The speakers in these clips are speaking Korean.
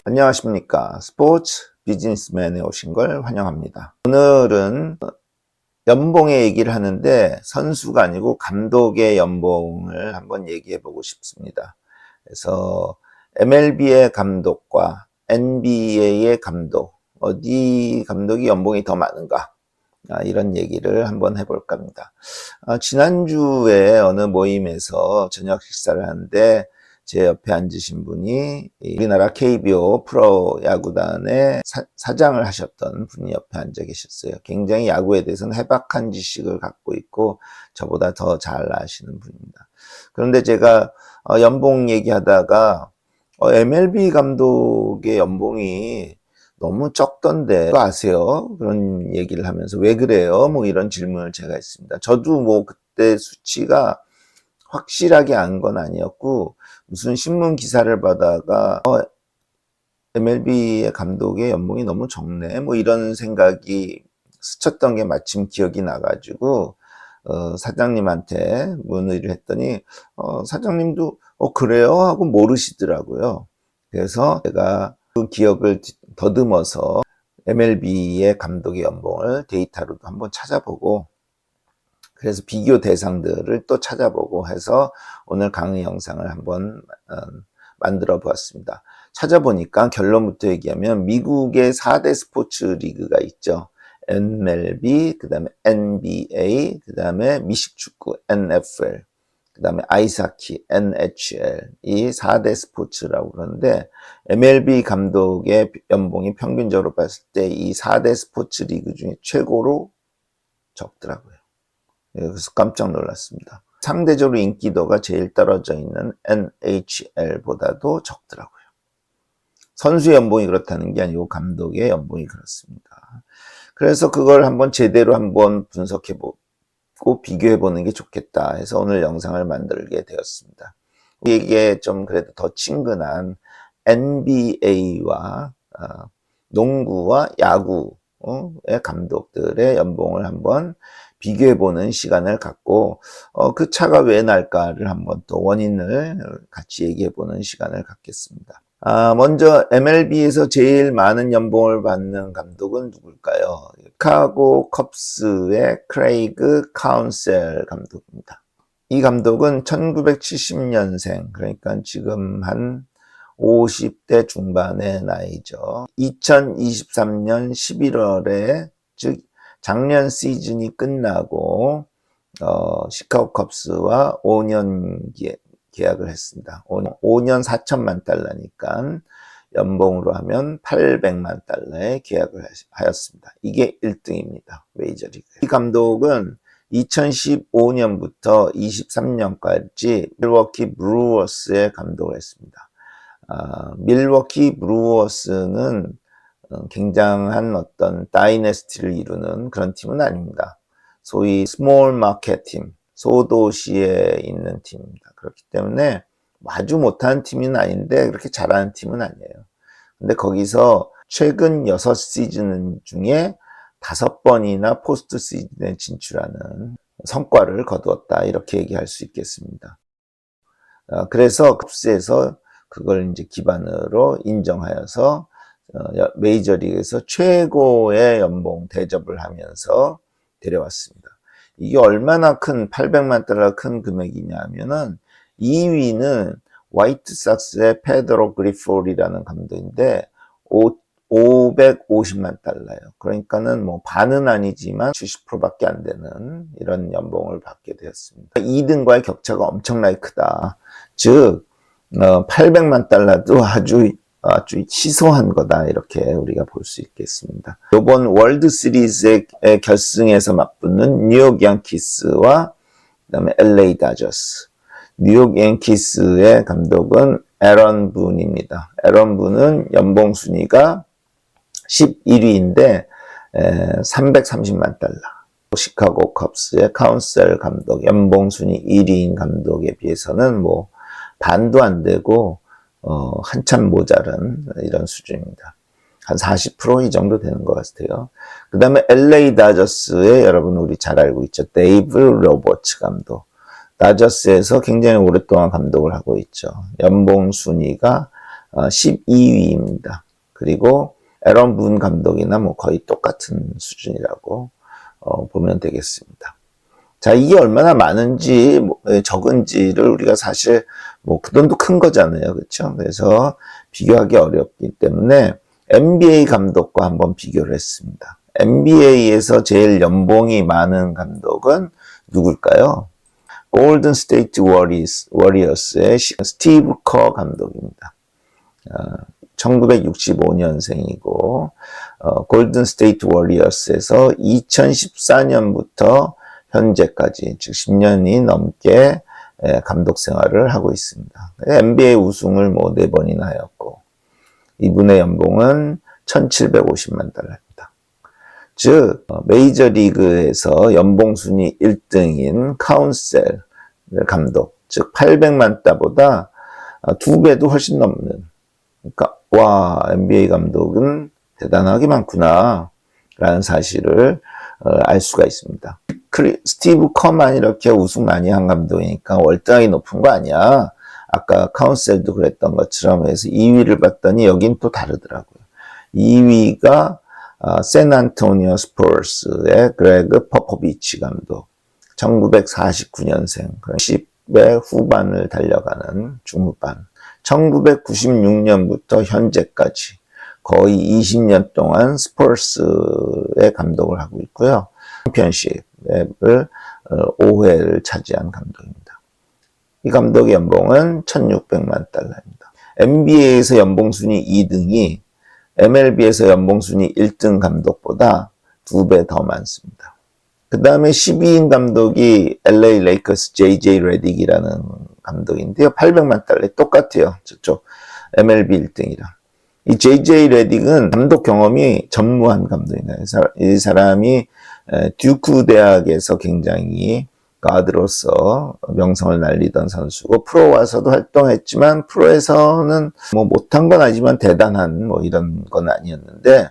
안녕하십니까. 스포츠 비즈니스맨에 오신 걸 환영합니다. 오늘은 연봉의 얘기를 하는데 선수가 아니고 감독의 연봉을 한번 얘기해 보고 싶습니다. 그래서 MLB의 감독과 NBA의 감독, 어디 감독이 연봉이 더 많은가? 이런 얘기를 한번 해볼까 합니다. 지난주에 어느 모임에서 저녁 식사를 하는데 제 옆에 앉으신 분이 우리나라 KBO 프로야구단의 사장을 하셨던 분이 옆에 앉아 계셨어요. 굉장히 야구에 대해서는 해박한 지식을 갖고 있고 저보다 더 잘 아시는 분입니다. 그런데 제가 연봉 얘기하다가 MLB 감독의 연봉이 너무 적던데 그거 아세요? 그런 얘기를 하면서 왜 그래요? 뭐 이런 질문을 제가 했습니다. 저도 뭐 그때 수치가 확실하게 안 건 아니었고 무슨 신문 기사를 보다가 MLB의 감독의 연봉이 너무 적네 뭐 이런 생각이 스쳤던 게 마침 기억이 나가지고 사장님한테 문의를 했더니 사장님도 그래요? 하고 모르시더라고요. 그래서 제가 그 기억을 더듬어서 MLB의 감독의 연봉을 데이터로도 한번 찾아보고 그래서 비교 대상들을 또 찾아보고 해서 오늘 강의 영상을 한번 만들어 보았습니다. 찾아보니까 결론부터 얘기하면 미국의 4대 스포츠 리그가 있죠. MLB, 그 다음에 NBA, 그 다음에 미식축구 NFL, 그 다음에 아이스하키 NHL, 이 4대 스포츠라고 그러는데 MLB 감독의 연봉이 평균적으로 봤을 때 이 4대 스포츠 리그 중에 최고로 적더라고요. 그래서 깜짝 놀랐습니다. 상대적으로 인기도가 제일 떨어져 있는 NHL보다도 적더라고요. 선수의 연봉이 그렇다는 게 아니고 감독의 연봉이 그렇습니다. 그래서 그걸 한번 제대로 한번 분석해보고 비교해보는 게 좋겠다 해서 오늘 영상을 만들게 되었습니다. 우리에게 좀 그래도 더 친근한 NBA와 농구와 야구의 감독들의 연봉을 한번 비교해보는 시간을 갖고 그 차가 왜 날까를 한번 또 원인을 같이 얘기해보는 시간을 갖겠습니다. 먼저 MLB에서 제일 많은 연봉을 받는 감독은 누굴까요? 시카고 컵스의 크레이그 카운셀 감독입니다. 이 감독은 1970년생, 그러니까 지금 한 50대 중반의 나이죠. 2023년 11월에 즉 작년 시즌이 끝나고 시카고 컵스와 5년 계약을 했습니다. 5년 4천만 달러니까 연봉으로 하면 800만 달러의 계약을 하였습니다. 이게 1등입니다. 메이저리그. 이 감독은 2015년부터 23년까지 밀워키 브루어스의 감독을 했습니다. 밀워키 브루어스는 굉장한 어떤 다이내스티를 이루는 그런 팀은 아닙니다. 소위 스몰 마켓 팀, 소도시에 있는 팀입니다. 그렇기 때문에 아주 못하는 팀은 아닌데 그렇게 잘하는 팀은 아니에요. 근데 거기서 최근 6시즌 중에 5번이나 포스트 시즌에 진출하는 성과를 거두었다 이렇게 얘기할 수 있겠습니다. 그래서 컵스에서 그걸 이제 기반으로 인정하여서 메이저리그에서 최고의 연봉 대접을 하면서 데려왔습니다. 이게 얼마나 큰 800만 달러 큰 금액이냐 하면은 2위는 화이트삭스의 페드로 그리폴이라는 감독인데 550만 달러예요. 그러니까는 뭐 반은 아니지만 70%밖에 안 되는 이런 연봉을 받게 되었습니다. 2등과의 격차가 엄청나게 크다. 즉 800만 달러도 아주 희소한 거다 이렇게 우리가 볼 수 있겠습니다. 이번 월드 시리즈의 결승에서 맞붙는 뉴욕 양키스와 그다음에 LA 다저스. 뉴욕 양키스의 감독은 에런 분입니다. 에런 분은 연봉 순위가 11위인데 330만 달러. 시카고 컵스의 카운셀 감독 연봉 순위 1위인 감독에 비해서는 뭐 반도 안 되고 한참 모자른 이런 수준입니다. 한 40% 이 정도 되는 것 같아요. 그 다음에 LA 다저스의 여러분 우리 잘 알고 있죠. 데이브 로버츠 감독. 다저스에서 굉장히 오랫동안 감독을 하고 있죠. 연봉 순위가 12위입니다. 그리고 에런 분 감독이나 뭐 거의 똑같은 수준이라고 보면 되겠습니다. 자, 이게 얼마나 많은지 적은지를 우리가 사실 뭐 그 돈도 큰 거잖아요. 그렇죠? 그래서 비교하기 어렵기 때문에 NBA 감독과 한번 비교를 했습니다. NBA에서 제일 연봉이 많은 감독은 누굴까요? 골든 스테이트 워리어스의 스티브 커 감독입니다. 1965년생이고 골든 스테이트 워리어스에서 2014년부터 현재까지 즉 10년이 넘게 감독 생활을 하고 있습니다. NBA 우승을 뭐 4번이나 하였고 이분의 연봉은 1,750만 달러입니다. 즉 메이저리그에서 연봉 순위 1등인 카운셀 감독 즉 800만 달러보다 2배도 훨씬 넘는, 그러니까 와, NBA 감독은 대단하게 많구나 라는 사실을 알 수가 있습니다. 스티브 커만 이렇게 우승 많이 한 감독이니까 월등하게 높은 거 아니야. 아까 카운셀도 그랬던 것처럼 해서 2위를 봤더니 여긴 또 다르더라고요. 2위가 샌안토니오 스퍼스의 그레그 포포비치 감독, 1949년생, 10대 후반을 달려가는 중후반, 1996년부터 현재까지 거의 20년 동안 스퍼스의 감독을 하고 있고요. 챔피언십을 5회를 차지한 감독입니다. 이 감독의 연봉은 1,600만 달러입니다. NBA에서 연봉 순위 2등이 MLB에서 연봉 순위 1등 감독보다 2배 더 많습니다. 그 다음에 12인 감독이 LA 레이커스 JJ 레딕이라는 감독인데요. 800만 달러 똑같아요. 저쪽 MLB 1등이랑. 이 JJ 레딕은 감독 경험이 전무한 감독입니다. 이 사람이 듀크 대학에서 굉장히 가드로서 명성을 날리던 선수고 프로 와서도 활동했지만 프로에서는 뭐 못한 건 아니지만 대단한 뭐 이런 건 아니었는데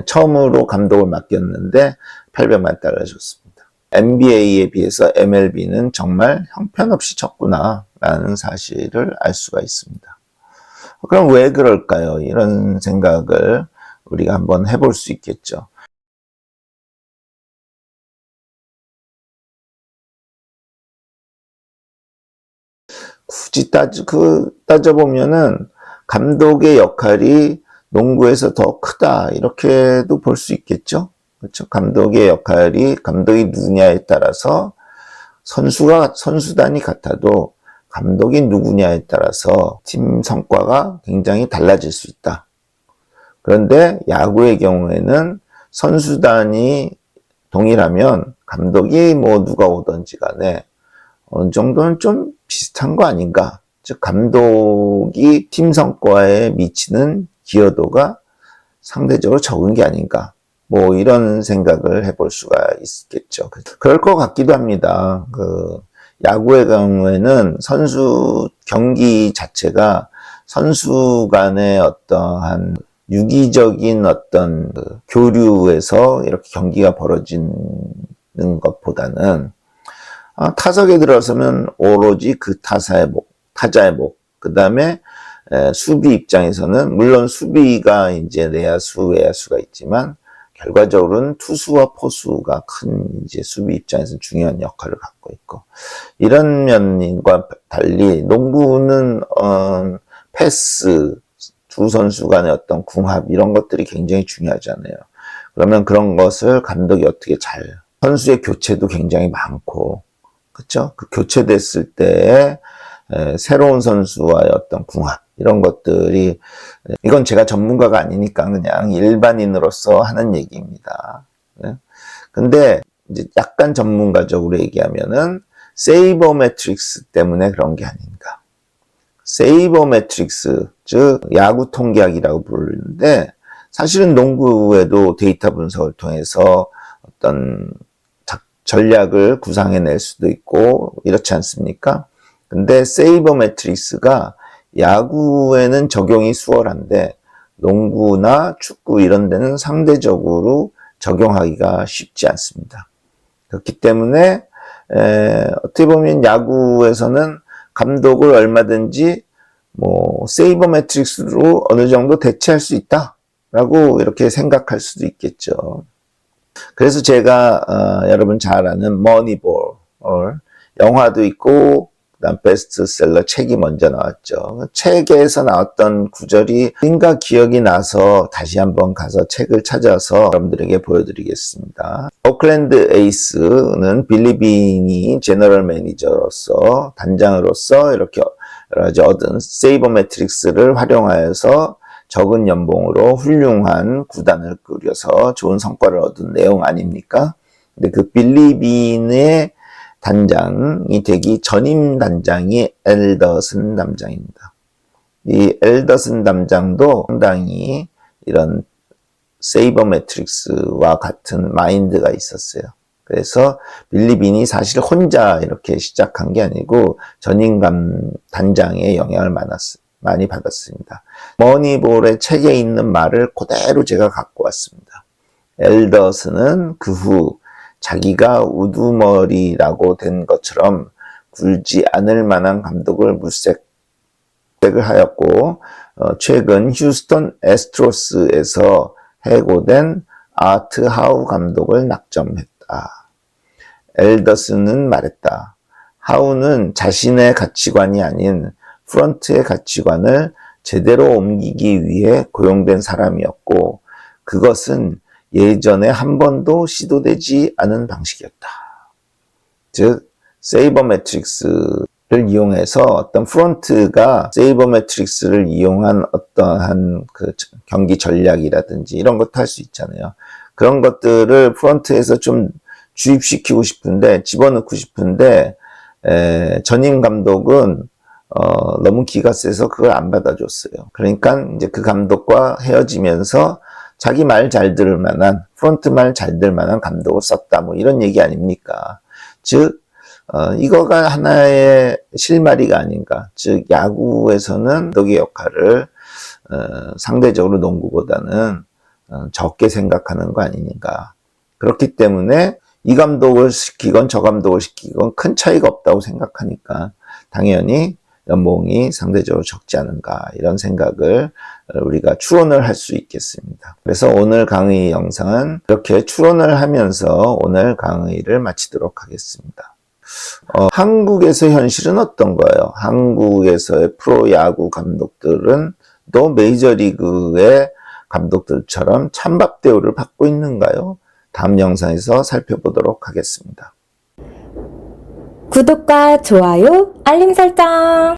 처음으로 감독을 맡겼는데 800만 달러 줬습니다. NBA에 비해서 MLB는 정말 형편없이 적구나 라는 사실을 알 수가 있습니다. 그럼 왜 그럴까요? 이런 생각을 우리가 한번 해볼 수 있겠죠. 굳이 따져보면은 감독의 역할이 농구에서 더 크다 이렇게도 볼 수 있겠죠. 그렇죠. 감독의 역할이 감독이 누구냐에 따라서 선수단이 같아도 감독이 누구냐에 따라서 팀 성과가 굉장히 달라질 수 있다. 그런데 야구의 경우에는 선수단이 동일하면 감독이 뭐 누가 오든지 간에 어느 정도는 좀 비슷한 거 아닌가. 즉 감독이 팀 성과에 미치는 기여도가 상대적으로 적은 게 아닌가. 뭐 이런 생각을 해볼 수가 있겠죠. 그럴 것 같기도 합니다. 야구의 경우에는 선수 경기 자체가 선수 간의 어떠한 유기적인 어떤 교류에서 이렇게 경기가 벌어지는 것보다는 타석에 들어서면 오로지 그 타자의 목, 그 다음에 수비 입장에서는 물론 수비가 이제 내야수, 외야수가 있지만 결과적으로는 투수와 포수가 큰 이제 수비 입장에서 중요한 역할을 갖고 있고 이런 면과 달리 농구는 패스, 두 선수 간의 어떤 궁합 이런 것들이 굉장히 중요하잖아요. 그러면 그런 것을 감독이 어떻게 선수의 교체도 굉장히 많고 그렇죠? 그 교체됐을 때 새로운 선수와의 어떤 궁합 이런 것들이 이건 제가 전문가가 아니니까 그냥 일반인으로서 하는 얘기입니다. 근데 이제 약간 전문가적으로 얘기하면은 세이버 매트릭스 때문에 그런 게 아닌가. 세이버 매트릭스 즉 야구 통계학이라고 부르는데 사실은 농구에도 데이터 분석을 통해서 어떤 전략을 구상해낼 수도 있고 이렇지 않습니까? 근데 세이버 매트릭스가 야구에는 적용이 수월한데 농구나 축구 이런 데는 상대적으로 적용하기가 쉽지 않습니다. 그렇기 때문에 어떻게 보면 야구에서는 감독을 얼마든지 뭐 세이버 매트릭스로 어느 정도 대체할 수 있다라고 이렇게 생각할 수도 있겠죠. 그래서 제가 여러분 잘 아는 머니볼 영화도 있고 그다음 베스트셀러 책이 먼저 나왔죠. 책에서 나왔던 구절이 뭔가 기억이 나서 다시 한번 가서 책을 찾아서 여러분들에게 보여드리겠습니다. 오클랜드 에이스는 빌리 빈이 제너럴 매니저로서 단장으로서 이렇게 여러 가지 얻은 세이버 매트릭스를 활용하여서 적은 연봉으로 훌륭한 구단을 꾸려서 좋은 성과를 얻은 내용 아닙니까? 근데 그 빌리 빈의 단장이 되기 전임 단장이 앨더슨 담장입니다. 이 앨더슨 담장도 상당히 이런 세이버 매트릭스와 같은 마인드가 있었어요. 그래서 빌리 빈이 사실 혼자 이렇게 시작한 게 아니고 전임 단장의 영향을 많이 받았습니다. 머니볼의 책에 있는 말을 그대로 제가 갖고 왔습니다. 앨더슨은 그 후 자기가 우두머리라고 된 것처럼 굴지 않을 만한 감독을 물색을 하였고 최근 휴스턴 애스트로스에서 해고된 아트 하우 감독을 낙점했다. 앨더슨은 말했다. 하우는 자신의 가치관이 아닌 프런트의 가치관을 제대로 옮기기 위해 고용된 사람이었고 그것은 예전에 한 번도 시도되지 않은 방식이었다. 즉 세이버 매트릭스를 이용해서 어떤 프런트가 세이버 매트릭스를 이용한 어떠한 그 경기 전략이라든지 이런 것도 할 수 있잖아요. 그런 것들을 프런트에서 좀 주입시키고 싶은데 집어넣고 싶은데 전임 감독은 너무 기가 세서 그걸 안 받아줬어요. 그러니까 이제 그 감독과 헤어지면서 자기 말 잘 들을 만한, 프론트 말 잘 들을 만한 감독을 썼다. 뭐 이런 얘기 아닙니까? 즉, 이거가 하나의 실마리가 아닌가. 즉, 야구에서는 감독의 역할을, 상대적으로 농구보다는 적게 생각하는 거 아니닌가. 그렇기 때문에 이 감독을 시키건 저 감독을 시키건 큰 차이가 없다고 생각하니까 당연히 연봉이 상대적으로 적지 않은가 이런 생각을 우리가 추론을 할 수 있겠습니다. 그래서 오늘 강의 영상은 이렇게 추론을 하면서 오늘 강의를 마치도록 하겠습니다. 한국에서 현실은 어떤 거예요? 한국에서의 프로야구 감독들은 또 메이저리그의 감독들처럼 찬밥 대우를 받고 있는가요? 다음 영상에서 살펴보도록 하겠습니다. 구독과 좋아요, 알림 설정!